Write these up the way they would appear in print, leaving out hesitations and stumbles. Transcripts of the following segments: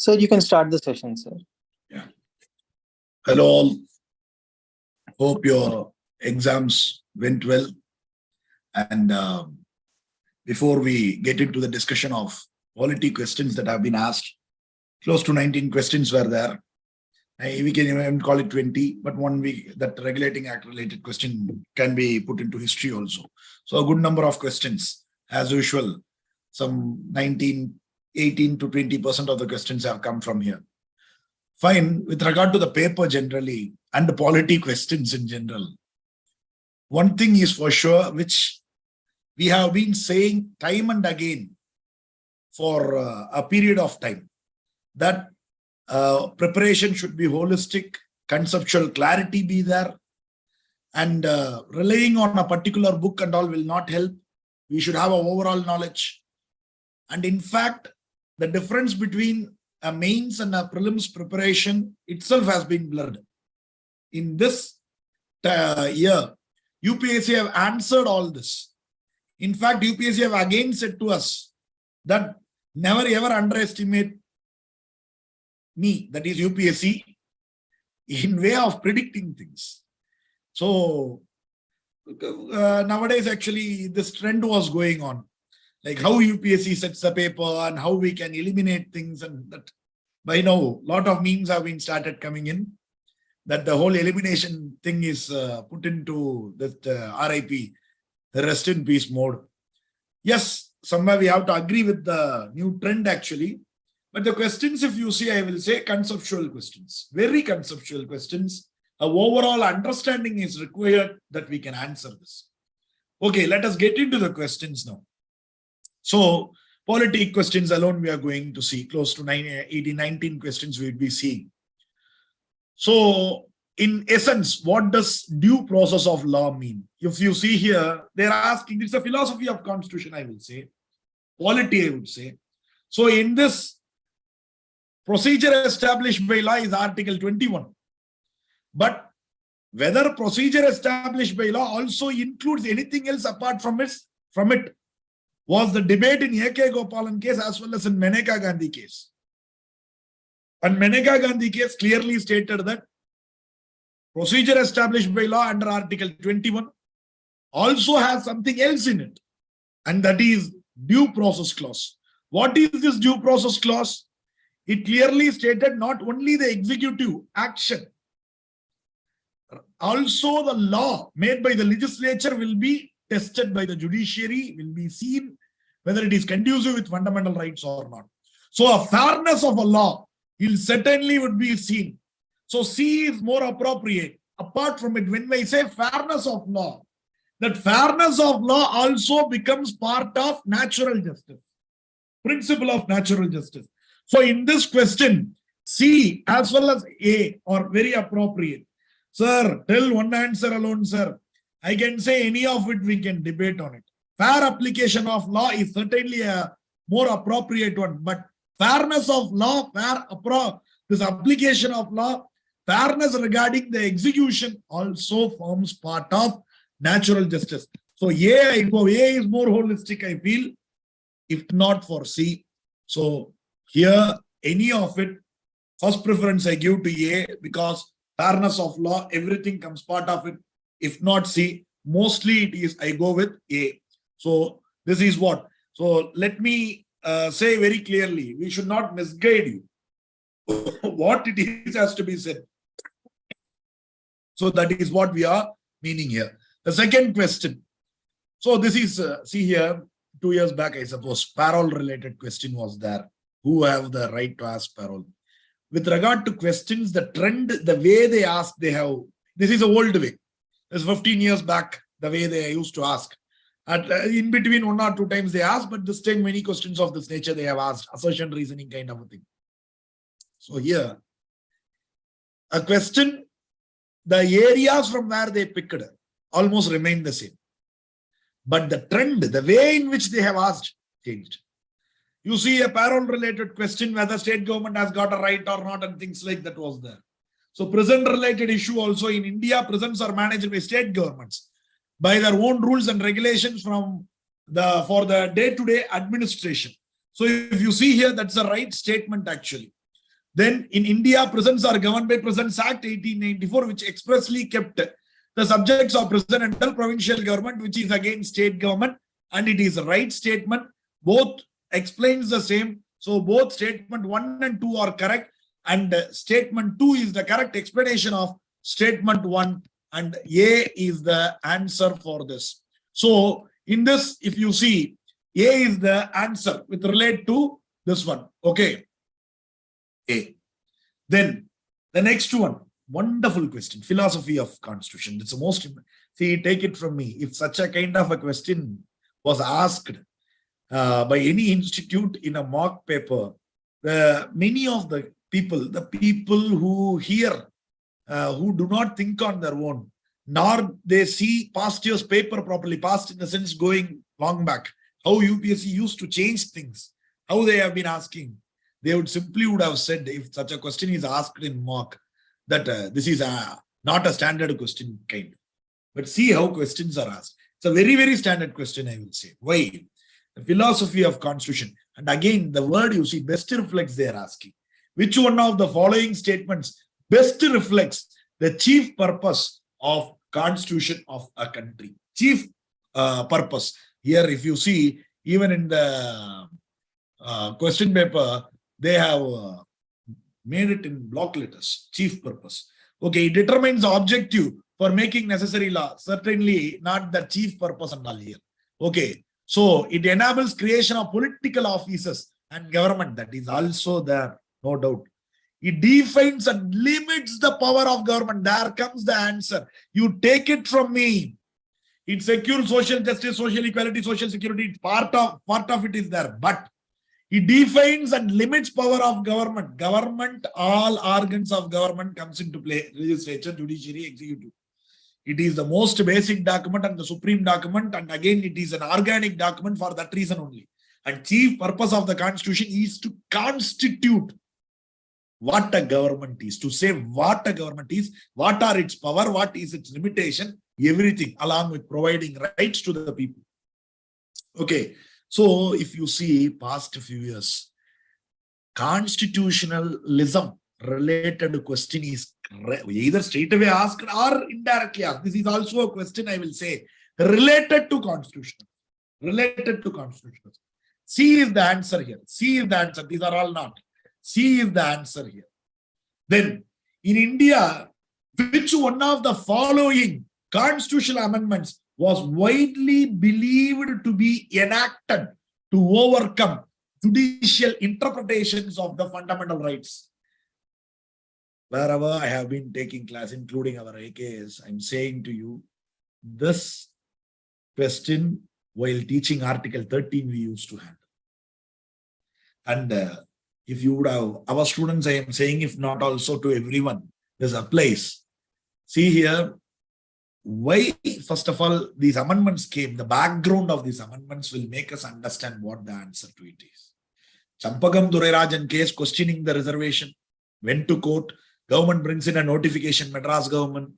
Sir, you can start the session, sir. Yeah. Hello all. Hope your exams went well. And before we get into the discussion of polity questions that have been asked, close to 19 questions were there. We can even call it 20, but 1 week that regulating act related question can be put into history also. So a good number of questions as usual. Some 18 to 20% of the questions have come from here. Fine. With regard to the paper generally and the polity questions in general, one thing is for sure, which we have been saying time and again for a period of time, that preparation should be holistic, conceptual clarity be there, and relying on a particular book and all will not help. We should have an overall knowledge. And in fact, the difference between a mains and a prelims preparation itself has been blurred. In this year, UPSC have answered all this. In fact, UPSC have again said to us that never ever underestimate me, that is UPSC, in way of predicting things. So nowadays, actually, this trend was going on. Like how UPSC sets the paper and how we can eliminate things, and that by now a lot of memes have been started coming in, that the whole elimination thing is put into that RIP, the rest in peace mode. Yes, somewhere we have to agree with the new trend actually, but the questions, if you see, I will say conceptual questions, very conceptual questions. An overall understanding is required that we can answer this. Okay, let us get into the questions now. So, polity questions alone we are going to see, close to 19 questions we will be seeing. So, in essence, what does due process of law mean? If you see here, they are asking, it's a philosophy of constitution, I will say. Polity, I would say. So, in this, procedure established by law is Article 21. But whether procedure established by law also includes anything else apart from it, was the debate in A.K. Gopalan case as well as in Maneka Gandhi case. And Maneka Gandhi case clearly stated that procedure established by law under Article 21 also has something else in it, and that is due process clause. What is this due process clause? It clearly stated not only the executive action, also the law made by the legislature will be tested by the judiciary, will be seen whether it is conducive with fundamental rights or not. So a fairness of a law will certainly would be seen. So C is more appropriate. Apart from it, when I say fairness of law, that fairness of law also becomes part of natural justice, principle of natural justice. So in this question, C as well as A are very appropriate. Sir, tell one answer alone, sir. I can say any of it, we can debate on it. Fair application of law is certainly a more appropriate one, but fairness of law, this application of law, fairness regarding the execution also forms part of natural justice. So A is more holistic, I feel, if not for C. So here, any of it, first preference I give to A, because fairness of law, everything comes part of it. If not C, mostly it is, I go with A. So this is what. So let me say very clearly, we should not misguide you. What it is has to be said. So that is what we are meaning here. The second question. So this is, see here, 2 years back, I suppose, parole related question was there. Who have the right to ask parole? With regard to questions, the trend, the way they ask, they have, this is an old way. It's 15 years back, the way they used to ask. In between 1 or 2 times they asked, but this time many questions of this nature they have asked, assertion reasoning kind of a thing. So here, a question, the areas from where they picked almost remain the same. But the trend, the way in which they have asked, changed. You see a parole related question, whether state government has got a right or not, and things like that was there. So prison related issue also in India, prisons are managed by state governments by their own rules and regulations for the day-to-day administration. So if you see here, that's a right statement actually. Then in India, prisons are governed by Prisons Act 1894, which expressly kept the subjects of prison under provincial government, which is again state government, and it is a right statement. Both explains the same. So both statement 1 and 2 are correct, and statement 2 is the correct explanation of statement 1, and A is the answer for this. So in this, if you see, A is the answer with relate to this one. Okay. A. Then the next one, wonderful question, philosophy of constitution. It's the most, see, take it from me. If such a kind of a question was asked by any institute in a mock paper, many of the people who hear, who do not think on their own, nor they see past year's paper properly, past in the sense going long back, how UPSC used to change things, how they have been asking, they would have said, if such a question is asked in mock, that this is not a standard question kind. But see how questions are asked. It's a very, very standard question, I will say. Why? The philosophy of constitution. And again, the word you see, best reflects they are asking. Which one of the following statements best reflects the chief purpose of constitution of a country? Chief purpose. Here, if you see, even in the question paper, they have made it in block letters, chief purpose. Okay, it determines the objective for making necessary law. Certainly not the chief purpose and all here. Okay, so it enables creation of political offices and government. That is also there, no doubt. It defines and limits the power of government. There comes the answer. You take it from me. It secures social justice, social equality, social security. Part of it is there, but it defines and limits power of government. Government, all organs of government comes into play. Legislature, judiciary, executive. It is the most basic document and the supreme document. And again, it is an organic document for that reason only. And chief purpose of the constitution is to constitute what a government is, to say what a government is, what are its power, what is its limitation, everything, along with providing rights to the people. Okay. So if you see past few years, constitutionalism related question is either straight away asked or indirectly asked. This is also a question, I will say, related to constitution. Related to constitution. C is the answer here. C is the answer. These are all not. C is the answer here. Then in India, which one of the following constitutional amendments was widely believed to be enacted to overcome judicial interpretations of the fundamental rights? Wherever I have been taking class, including our AKS, I'm saying to you, this question while teaching Article 13 we used to handle. And if you would have, our students, I am saying, if not also to everyone, this applies. See here, why, first of all, these amendments came, the background of these amendments will make us understand what the answer to it is. Champagam Durarajan case, questioning the reservation, went to court, government brings in a notification, Madras government,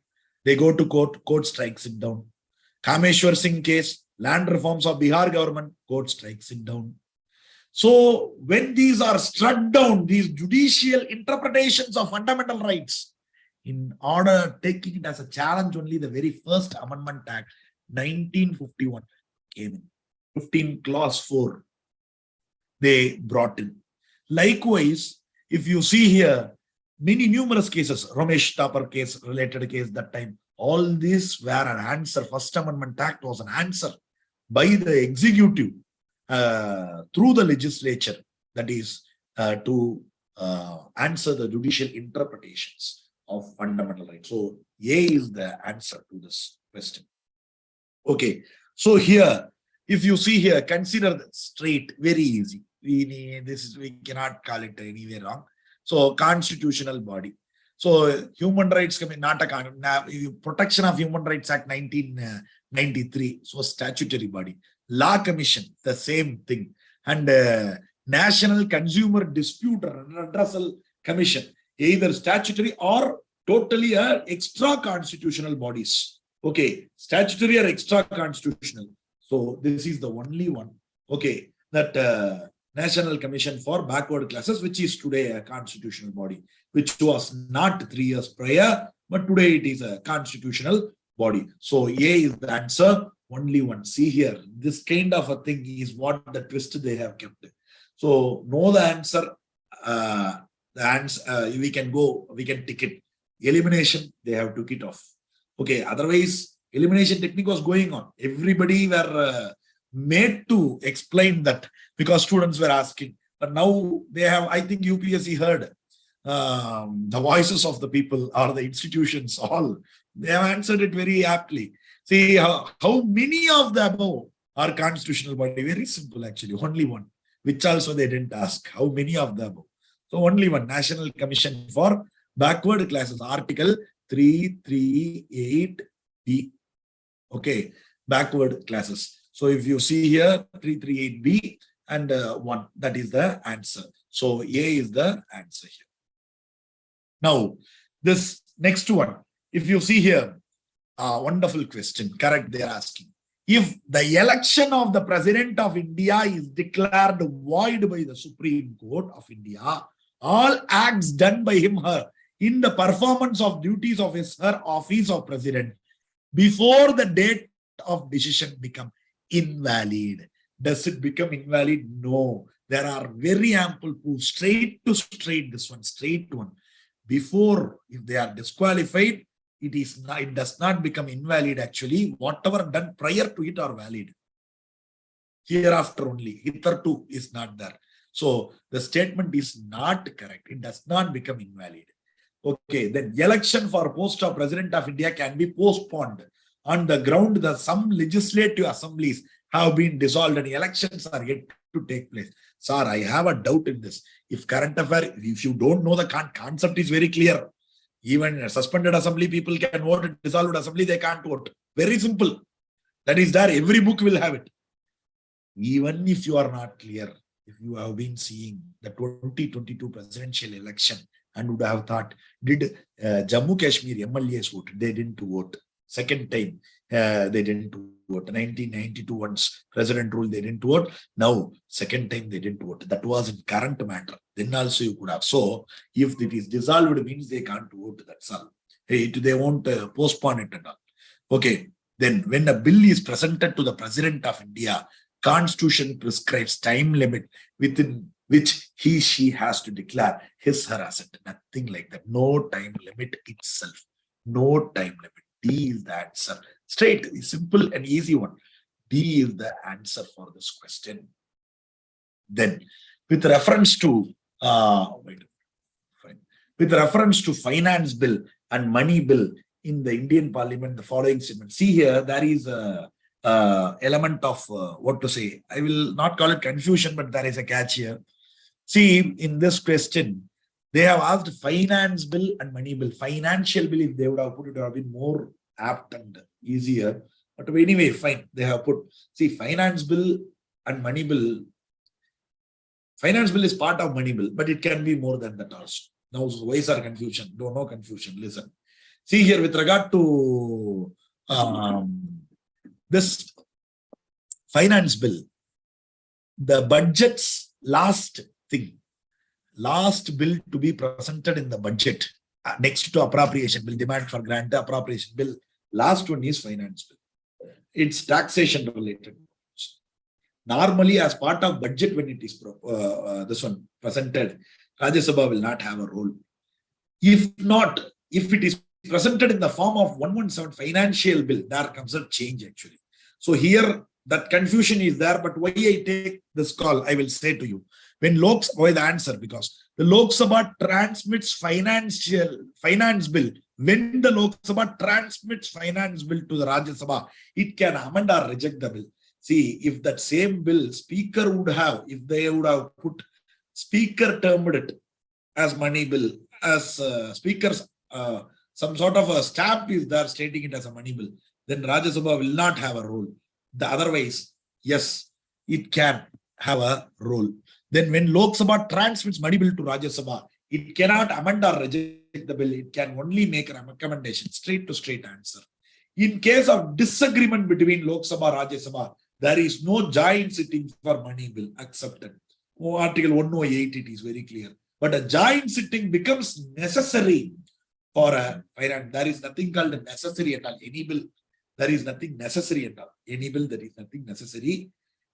they go to court, court strikes it down. Kameshwar Singh case, land reforms of Bihar government, court strikes it down. So when these are struck down, these judicial interpretations of fundamental rights, in order taking it as a challenge, only the very first Amendment Act 1951 came in. 15 clause 4 they brought in. Likewise, if you see here, many numerous cases, Ramesh Thapar case, related case that time, all these were an answer. First Amendment Act was an answer by the executive through the legislature, that is to answer the judicial interpretations of fundamental rights. So A is the answer to this question. Okay, so here, if you see here, consider the straight, very easy. We cannot call it anywhere wrong. So constitutional body. So Human Rights Commission, Protection of Human Rights Act 1993, so statutory body. Law Commission, the same thing. And National Consumer Dispute Redressal Commission, either statutory or totally extra constitutional bodies. Okay, statutory or extra constitutional. So this is the only one. Okay, that National Commission for Backward Classes, which is today a constitutional body, which was not 3 years prior, but today it is a constitutional body. So A is the answer, only one. See here, this kind of a thing is what the twist they have kept. So know the answer. We can tick it. Elimination, they have took it off. Okay, otherwise, elimination technique was going on. Everybody were made to explain that because students were asking. But now they have, I think UPSC heard the voices of the people or the institutions, all. They have answered it very aptly. See how many of the above are constitutional body. Very simple actually, only one, which also they didn't ask. How many of the above? So only one, National Commission for Backward Classes, Article 338B. Okay, backward classes. So if you see here 338B and 1, that is the answer. So A is the answer here. Now, this next one, if you see here, wonderful question, correct, they are asking. If the election of the President of India is declared void by the Supreme Court of India, all acts done by him, her, in the performance of duties of his, her office of President before the date of decision become invalid. Does it become invalid? No. There are very ample proofs, straight to straight, this one, straight one. Before, if they are disqualified, it does not become invalid actually. Whatever done prior to it are valid. Hereafter only, hitherto is not there. So the statement is not correct. It does not become invalid. Okay, then election for post of President of India can be postponed on the ground that some legislative assemblies have been dissolved and elections are yet to take place. Sir, I have a doubt in this. If current affair, if you don't know the concept is very clear. Even suspended assembly people can vote, dissolved assembly they can't vote. Very simple. That is there. Every book will have it. Even if you are not clear, if you have been seeing the 2022 presidential election and would have thought, did Jammu Kashmir MLAs vote? They didn't vote. Second time, they didn't vote. 1992 once president ruled, they didn't vote. Now, second time they didn't vote. That was in current matter. Then also you could have. So, if it is dissolved, it means they can't vote. That's all. They won't postpone it and all. Okay. Then when a bill is presented to the President of India, Constitution prescribes time limit within which she has to declare his, her asset. Nothing like that. No time limit itself. No time limit. D is the answer. Straight, simple and easy one. D is the answer for this question. Then, with reference to finance bill and money bill in the Indian Parliament, the following statement. See here, there is a element of what to say. I will not call it confusion, but there is a catch here. See, in this question, they have asked finance bill and money bill. Financial bill, if they would have put it, would have been more apt and easier. But anyway, fine. They have put, see, finance bill and money bill. Finance bill is part of money bill, but it can be more than that also. Now, why is there confusion? No confusion. Listen. See here, with regard to this finance bill, the budget's last bill to be presented in the budget, next to appropriation bill, demand for grant appropriation bill, last one is finance bill. It's taxation related. Normally, as part of budget, when it is this one presented, Rajya Sabha will not have a role. If it is presented in the form of 117 financial bill, there comes a change actually. So here, that confusion is there, but why I take this call, I will say to you. When why the answer? Because the Lok Sabha transmits finance bill. When the Lok Sabha transmits finance bill to the Rajya Sabha, it can amend or reject the bill. See, if that same bill, speaker would have, if they would have put, speaker termed it as money bill, as speakers, some sort of a stamp is there stating it as a money bill, then Rajya Sabha will not have a role. Otherwise, yes, it can have a role. Then when Lok Sabha transmits money bill to Rajya Sabha, it cannot amend or reject the bill. It can only make a recommendation, straight to straight answer. In case of disagreement between Lok Sabha and Rajya Sabha, there is no joint sitting for money bill accepted. Article 108, it is very clear. But a joint sitting becomes necessary for a finance. There is nothing called necessary at all. Enable. There is nothing necessary at all. Enable, there is nothing necessary.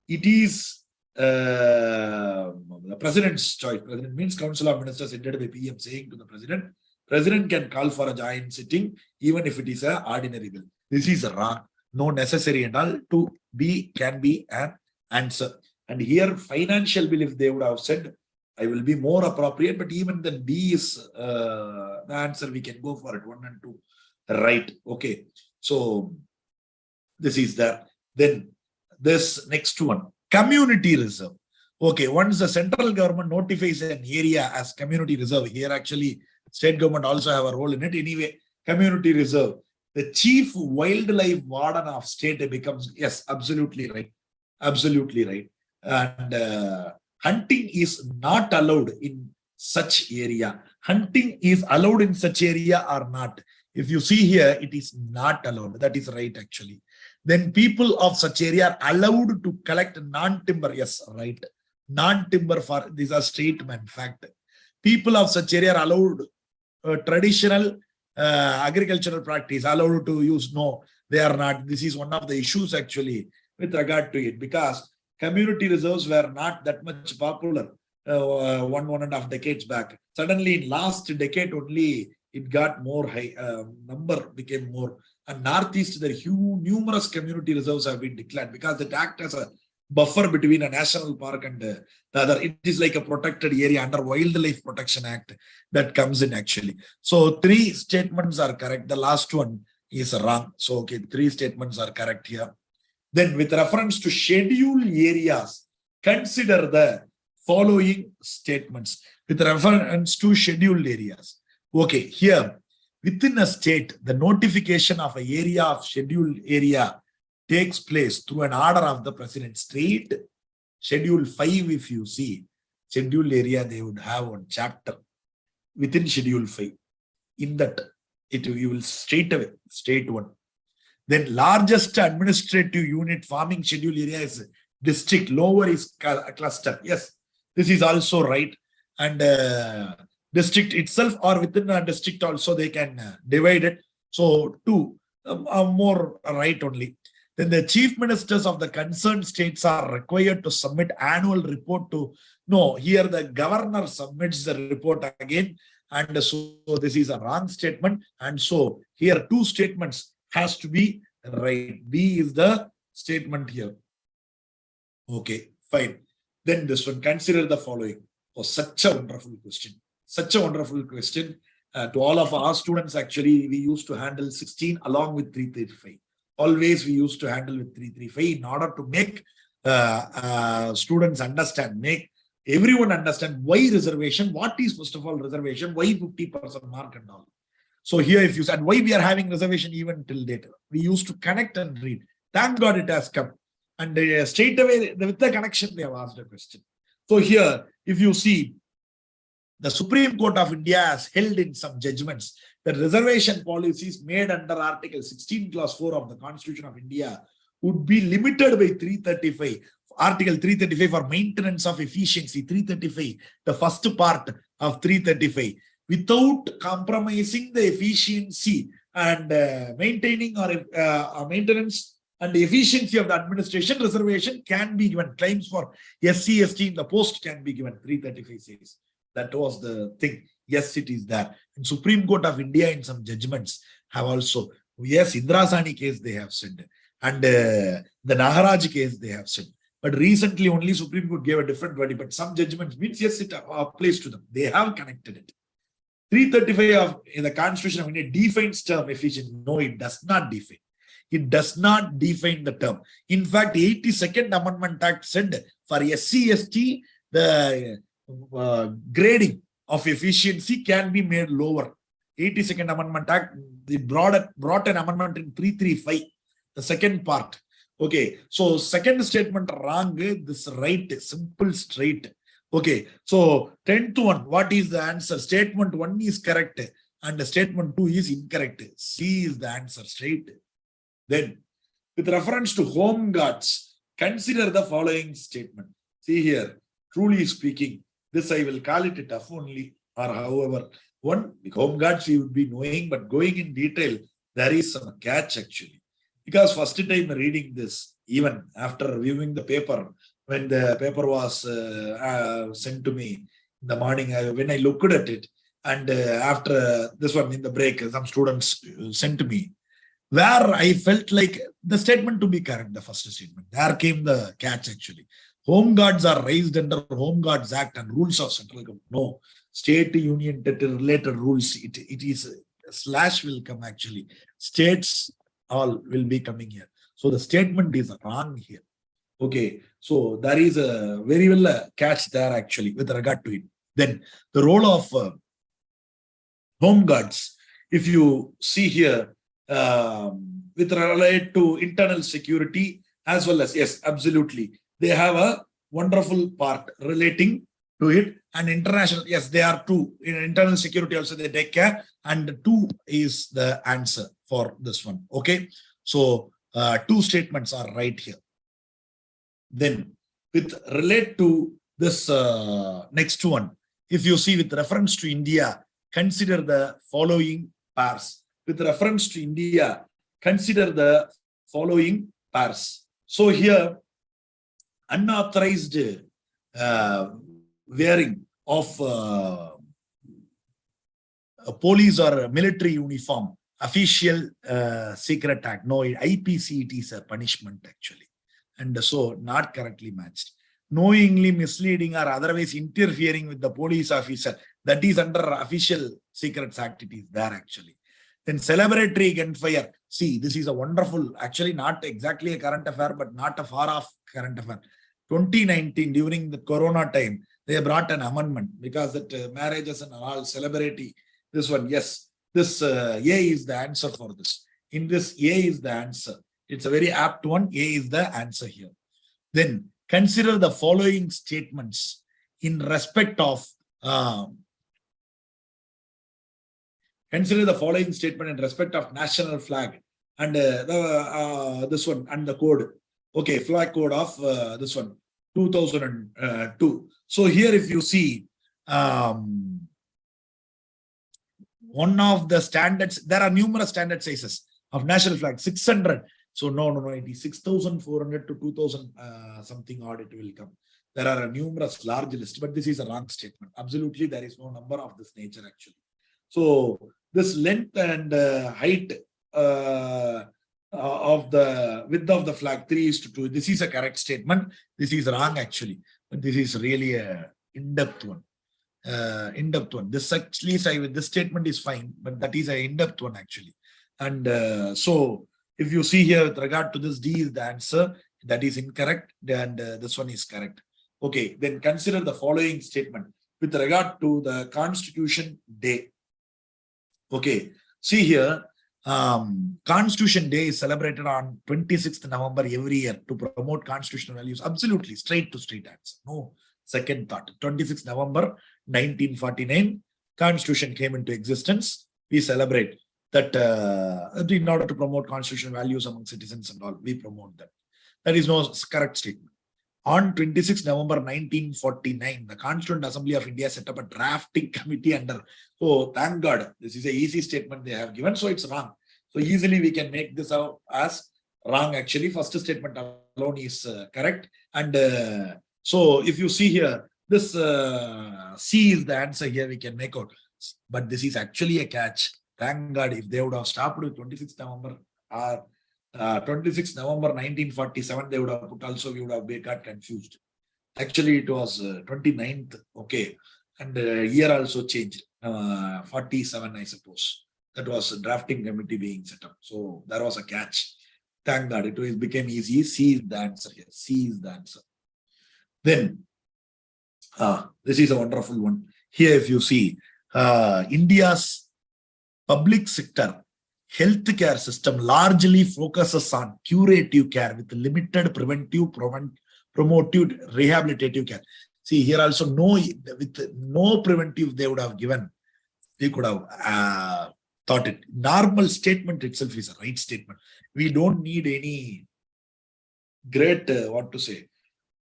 It is the president's choice. President means Council of Ministers headed by PM saying to the president, president can call for a joint sitting even if it is an ordinary bill. This is wrong. No necessary at all. To be can be an answer. And here financial bill, if they would have said, I will be more appropriate, but even then B is the answer. We can go for it. 1 and 2. Right. Okay. So this is there. Then this next one, community reserve. Okay. Once the central government notifies an area as community reserve, here actually state government also have a role in it. Anyway, community reserve. The chief wildlife warden of state becomes, yes, absolutely right. Absolutely right. And hunting is not allowed in such area. Hunting is allowed in such area or not. If you see here, it is not allowed. That is right, actually. Then people of such area are allowed to collect non-timber. Yes, right. Non-timber for these are statement fact. People of such area are allowed traditional agricultural practice allowed to use. No, they are not. This is one of the issues actually with regard to it, because community reserves were not that much popular 1.5 decades back. Suddenly in last decade only it got more high, number became more. And Northeast, there numerous community reserves have been declared because it acts as a buffer between a national park and the other. It is like a protected area under Wildlife Protection Act that comes in actually. So 3 statements are correct. The last one is wrong. So okay, 3 statements are correct here. Then with reference to scheduled areas, consider the following statements. With reference to scheduled areas. Okay, here within a state, the notification of an area of scheduled area takes place through an order of the president. State schedule 5, if you see, scheduled area, they would have one chapter within schedule 5. In that, you will straight away, state 1. Then largest administrative unit forming schedule area is district, lower is cluster. Yes, this is also right. And district itself or within a district also they can divide it. So 2 are more right only. Then the chief ministers of the concerned states are required to submit annual report to, no, here the governor submits the report again. And so this is a wrong statement. And so here 2 statements has to be right. B is the statement here. Okay, fine. Then this one, consider the following. Oh, such a wonderful question. Such a wonderful question. To all of our students, actually, we used to handle 16 along with 335. Always we used to handle with 335 in order to make students understand, make everyone understand why reservation, what is first of all reservation, why 50% mark and all. So here if you said why we are having reservation even till date, we used to connect and read. Thank God it has come. And straight away with the connection they have asked a question. So here if you see, the Supreme Court of India has held in some judgments that reservation policies made under Article 16 Clause 4 of the Constitution of India would be limited by 335. Article 335 for maintenance of efficiency, 335, the first part of 335, without compromising the efficiency and maintaining or maintenance and the efficiency of the administration. Reservation can be given. Claims for SC, ST in the post can be given. 335 says. That was the thing. Yes, it is there. And Supreme Court of India in some judgments have also, yes, Indrasani case they have said. And the Naharaj case they have said. But recently only Supreme Court gave a different verdict. But some judgments means, yes, it applies to them. They have connected it. 335 of in the Constitution of India defines term efficiency. No, it does not define. It does not define the term. In fact, 82nd Amendment Act said for SC, ST, the grading of efficiency can be made lower. 82nd Amendment Act, they brought an amendment in 335, the second part. Okay, so second statement wrong, this right, simple, straight. Okay, so 10-1, what is the answer? Statement 1 is correct and statement 2 is incorrect. C is the answer, straight. Then, with reference to home guards, consider the following statement. See here. truly speaking, this I will call it a tough only, or however, one home guards we would be knowing, but going in detail, there is some catch actually. Because first time reading this, even after viewing the paper, when the paper was sent to me in the morning, when I looked at it, and after this one in the break, some students sent to me, where I felt like the statement to be correct, the first statement. There came the catch actually. Home guards are raised under Home Guards Act and rules of central government. No, state union related rules. It is slash will come actually. States all will be coming here. So the statement is wrong here. Okay, so there is a very well catch there actually with regard to it. Then the role of home guards, if you see here, with relate to internal security as well as, yes, absolutely, they have a wonderful part relating to it. And international, yes, they are two. In internal security also they take care, and two is the answer for this one. Okay, so two statements are right here. Then with relate to this next one, if you see with reference to India, consider the following pairs. With reference to India, consider the following pairs. So here, unauthorized wearing of a police or a military uniform, official secret act. No, IPC, it is a punishment actually. And so not correctly matched. Knowingly misleading or otherwise interfering with the police officer, that is under Official Secrets Act, it is there actually. Then celebratory gunfire. See, this is a wonderful, actually not exactly a current affair, but not a far off current affair. 2019, during the Corona time, they brought an amendment because that marriages and all celebrity. This one, yes, this A is the answer for this. In this, A is the answer. It's a very apt one. A is the answer here. Then consider the following statements in respect of consider the following statement in respect of national flag and this one and the code. Okay, flag code of this one 2002. So here, if you see one of the standards, there are numerous standard sizes of national flag, 600. So no, it is 6,400 to 2,000 something odd it will come. There are a numerous large list, but this is a wrong statement. Absolutely, there is no number of this nature actually. So this length and height of the width of the flag 3:2. This is a correct statement. This is wrong actually, but this is really a in-depth one. This actually, this statement is fine, but that is an in-depth one actually. And so if you see here with regard to this, D is the answer. That is incorrect, and this one is correct. Okay, then consider the following statement with regard to the Constitution Day. Okay, see here, Constitution Day is celebrated on 26th November every year to promote constitutional values. Absolutely, straight to straight answer. No second thought. 26th November 1949, Constitution came into existence. We celebrate that in order to promote constitutional values among citizens and all, we promote that. That is no correct statement. On 26 November 1949, the Constituent Assembly of India set up a drafting committee under. So thank God, this is an easy statement they have given, so it's wrong. So easily we can make this out as wrong actually. First statement alone is correct. And so if you see here, this C is the answer here we can make out. But this is actually a catch. Thank God, if they would have stopped with 26 November or 26 November 1947, they would have put also, we would have got confused. Actually, it was 29th, okay. And year also changed, 47, I suppose. That was a drafting committee being set up. So there was a catch. Thank God, it became easy. C is the answer here. C is the answer. Then, this is a wonderful one. Here, if you see, India's public sector healthcare system largely focuses on curative care with limited preventive, promotive, rehabilitative care. See here also, with no preventive they would have given. They could have thought it. Normal statement itself is a right statement. We don't need any great,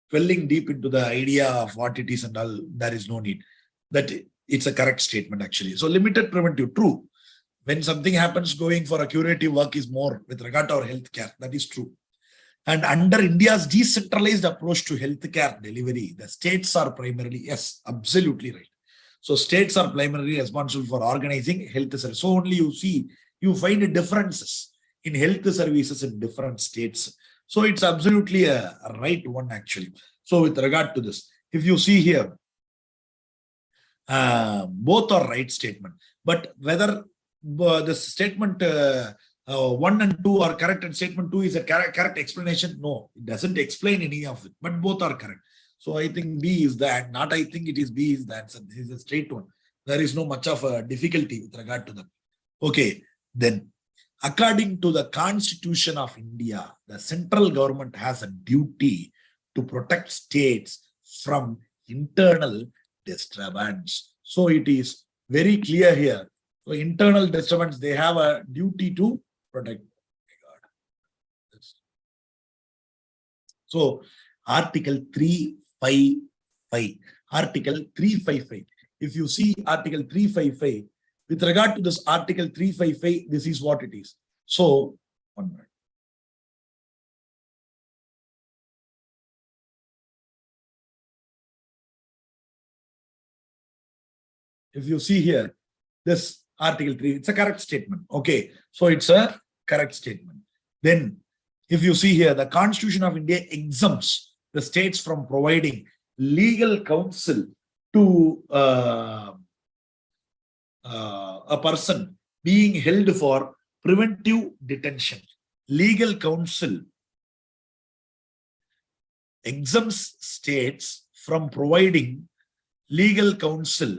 dwelling deep into the idea of what it is and all, there is no need. That it's a correct statement actually. So limited preventive, true. When something happens, going for a curative work is more with regard to our healthcare. That is true. And under India's decentralized approach to healthcare delivery, the states are primarily, yes, absolutely right. So states are primarily responsible for organizing health services. So only you find differences in health services in different states. So it's absolutely a right one actually. So with regard to this, if you see here, both are right statement. But whether the statement 1 and 2 are correct and statement 2 is a correct explanation, no, it doesn't explain any of it. But both are correct. So I think B is that. Not I think it is B is the answer. This is a straight one. There is no much of a difficulty with regard to that. Okay, then according to the Constitution of India, the central government has a duty to protect states from internal disturbance. So it is very clear here. So internal disturbance, they have a duty to protect. So Article 355. Article 355. If you see Article 355, with regard to this Article 355, this is what it is. So, 1 minute. If you see here, this Article 3, it's a correct statement. Okay, so it's a correct statement. Then, if you see here, the Constitution of India exempts the states from providing legal counsel to a person being held for preventive detention. Legal counsel exempts states from providing legal counsel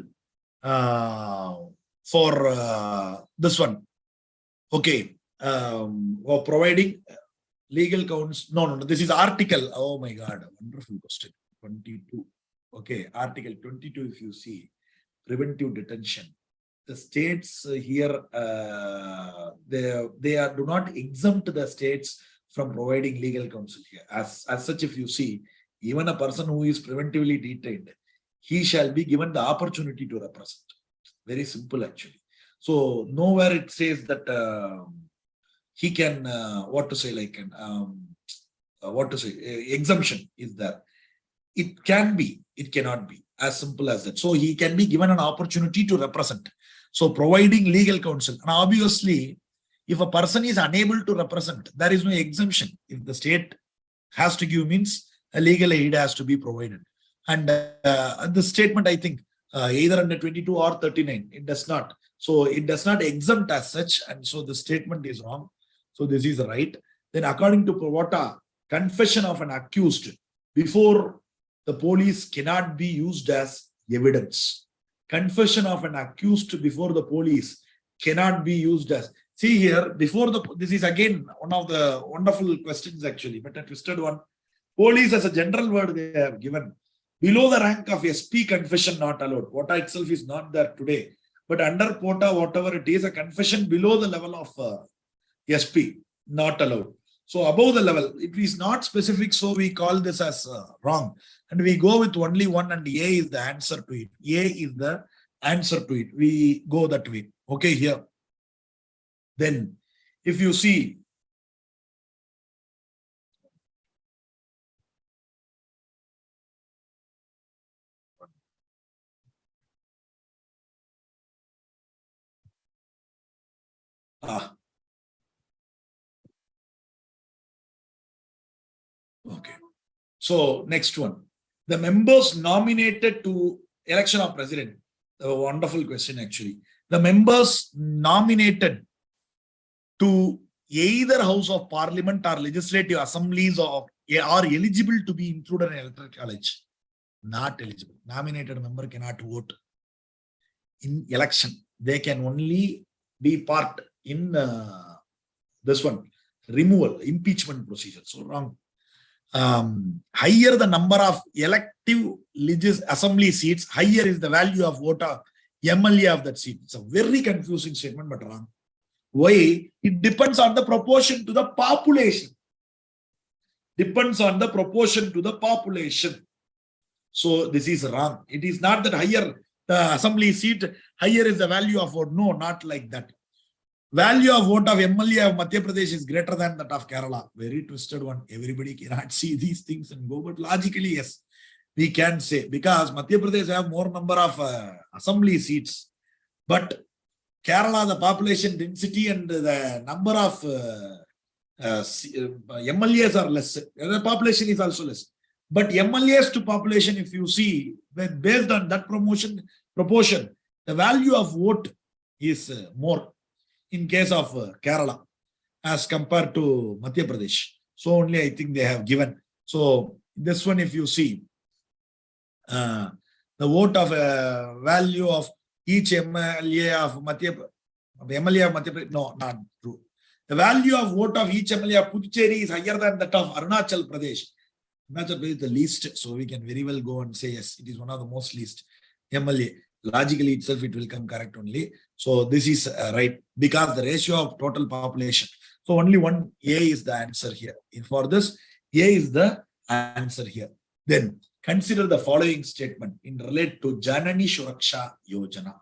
for this one. Okay, or providing legal counsel. No, this is article. Oh my God, wonderful question. 22. Okay, Article 22. If you see preventive detention, the states here they do not exempt the states from providing legal counsel here. As such, if you see, even a person who is preventively detained, he shall be given the opportunity to represent. Very simple actually. So nowhere it says that he can exemption is there. It can be, it cannot be, as simple as that. So he can be given an opportunity to represent. So providing legal counsel. And obviously, if a person is unable to represent, there is no exemption. If the state has to give means, a legal aid has to be provided. And the statement, I think, either under 22 or 39, it does not. So it does not exempt as such. And so the statement is wrong. So this is right. Then according to Pravata, confession of an accused before the police cannot be used as evidence. Confession of an accused before the police cannot be used as. See here, before the, this is again one of the wonderful questions actually, but a twisted one. Police as a general word they have given. Below the rank of SP, confession not allowed. Quota itself is not there today. But under quota, whatever it is, a confession below the level of SP, not allowed. So above the level, it is not specific, so we call this as wrong. And we go with only one, and A is the answer to it. A is the answer to it. We go that way. Okay, here. Then, if you see, okay. So next one, the members nominated to election of president. A wonderful question actually. The members nominated to either House of Parliament or legislative assemblies are eligible to be included in electoral college. Not eligible. Nominated member cannot vote in election. They can only be part in this one, removal, impeachment procedure. So wrong. Higher the number of elective assembly seats, higher is the value of voter MLA of that seat. It's a very confusing statement, but wrong. Why? It depends on the proportion to the population. depends on the proportion to the population. So this is wrong. It is not that higher the assembly seat, higher is the value of vote. No, not like that. Value of vote of MLA of Madhya Pradesh is greater than that of Kerala. Very twisted one. Everybody cannot see these things and go, but logically, yes, we can say, because Madhya Pradesh have more number of assembly seats, but Kerala, the population density and the number of MLAs are less. The population is also less. But MLAs to population, if you see, based on that proportion, the value of vote is more in case of Kerala as compared to Madhya Pradesh. So only I think they have given. So this one, if you see, the vote of value of each MLA of Madhya Pradesh, no, not true. The value of vote of each MLA of Puducherry is higher than that of Arunachal Pradesh. Arunachal Pradesh is the least, so we can very well go and say yes, it is one of the most least MLA. Logically itself, it will come correct only. So this is right, because the ratio of total population. So only one A is the answer here. For this, A is the answer here. Then consider the following statement in relate to Janani Suraksha Yojana.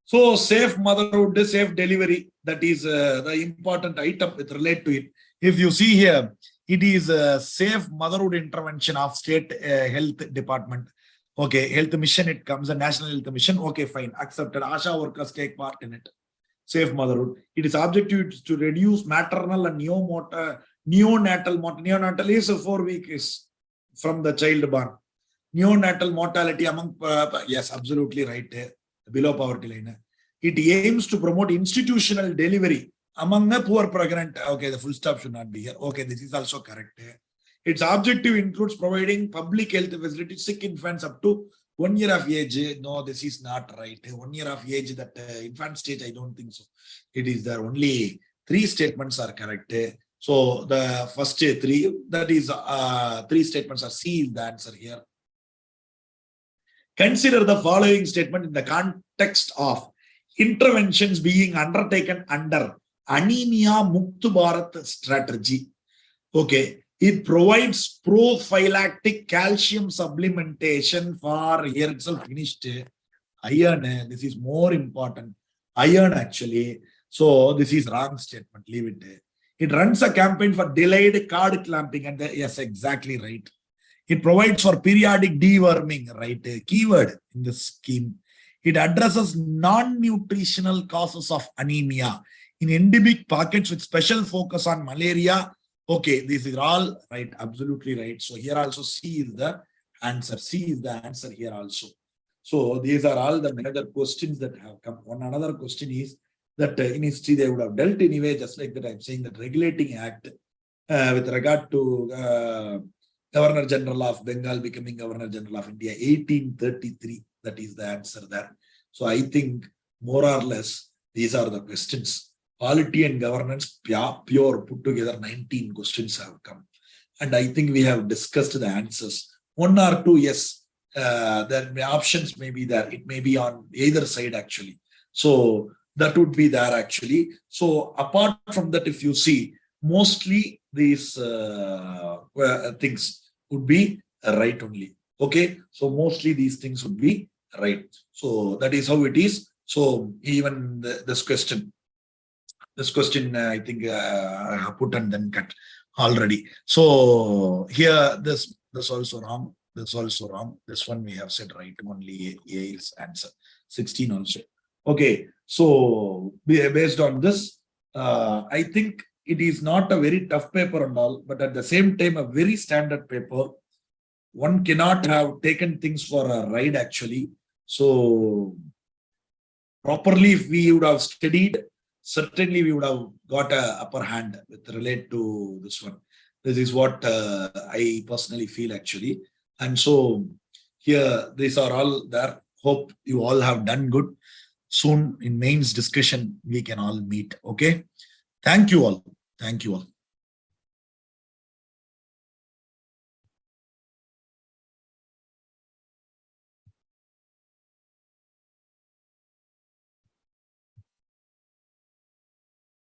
So safe motherhood, safe delivery, that is the important item with relate to it. If you see here, it is a safe motherhood intervention of state health department. Okay, health mission, it comes a national health mission. Okay, fine, accepted. Asha workers take part in it. Safe motherhood. It is objective to reduce maternal and neonatal mortality. Neonatal is 4 weeks from the child born. Neonatal mortality among, yes, absolutely right, below poverty line. It aims to promote institutional delivery among the poor pregnant. Okay, the full stop should not be here. Okay, this is also correct. Its objective includes providing public health facilities sick infants up to 1 year of age. No, this is not right. 1 year of age, that infant stage, I don't think so. It is there. Only 3 statements are correct. So the first 3, that is 3 statements are C is the answer here. Consider the following statement in the context of interventions being undertaken under Anemia Mukt Bharat strategy. Okay, it provides prophylactic calcium supplementation for, here itself finished, iron. This is more important. Iron actually. So this is wrong statement. Leave it. It runs a campaign for delayed cord clamping, and yes, exactly right. It provides for periodic deworming, right? Keyword in the scheme. It addresses non-nutritional causes of anemia in endemic pockets with special focus on malaria. Okay, these are all right, absolutely right. So here also C is the answer. C is the answer here also. So these are all the major questions that have come. One another question is that in history they would have dealt anyway, just like that I'm saying that regulating act with regard to Governor General of Bengal becoming Governor General of India, 1833. That is the answer there. So I think more or less these are the questions. Polity and governance, pure put together 19 questions have come. And I think we have discussed the answers. 1 or 2, yes, there options may be there. It may be on either side actually. So that would be there actually. So apart from that, if you see, mostly these things would be right only. Okay, so mostly these things would be right. So that is how it is. So even this question I think I have put and then cut already. So here this also wrong. This also wrong. This one we have said right. Only A is answer. 16 also. Okay. So based on this, I think it is not a very tough paper and all, but at the same time, a very standard paper. One cannot have taken things for a ride actually. So properly, if we would have studied, certainly we would have got a upper hand with relate to this one. This is what I personally feel actually. And so here, these are all there. Hope you all have done good. Soon in mains discussion, we can all meet. Okay. Thank you all. Thank you all.